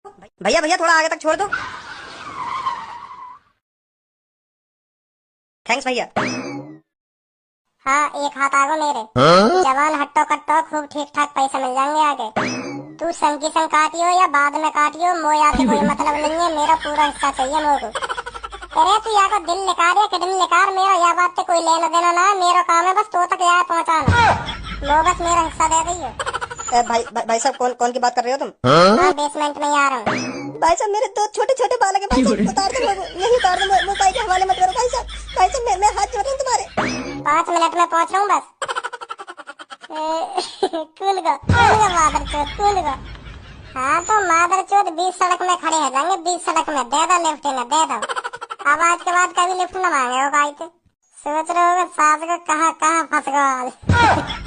भैया भैया थोड़ा आगे तक छोड़ दो। थैंक्स भैया। हाँ, एक हाथ आगो मेरे। जवान हट्टो कट्टो, खूब ठीक ठाक पैसा मिल जाएंगे आगे। तू संग की संग काटियो या बाद में काटियो, मोया से कोई मतलब नहीं है, मेरा पूरा हिस्सा चाहिए मोको। अरे तू या तो दिल निकाल या किडनी निकाल, मेरा या बात से कोई लेना देना ना है, मेरा काम है बस तो तक यहाँ पहुँचाना। लो बस मेरा हिस्सा दे रही है। भाई साहब कौन कौन की बात कर रहे हो तुम? हाँ, बेसमेंट में ही आ रहा हूँ। भाई साहब मेरे दो छोटे छोटे बालक है, भाई साहब उतार दो, नहीं उतार दो, मोबाइल के हवाले मत करो भाई साहब। भाई साहब मैं हाथ जोड़ रहा हूँ तुम्हारे। 5 मिनट में पहुँच रहा हूँ बस। कूद गो मादर चोद, कूद गो। हाँ तो मादर चोद 20 सड़क में खड़े हो जाएंगे, 20 सड़क में दे दो लिफ्ट में दे दो। अब आज के बाद कभी लिफ्ट न मांगे हो भाई। सोच रहे हो सास को कहाँ कहाँ फंस गए।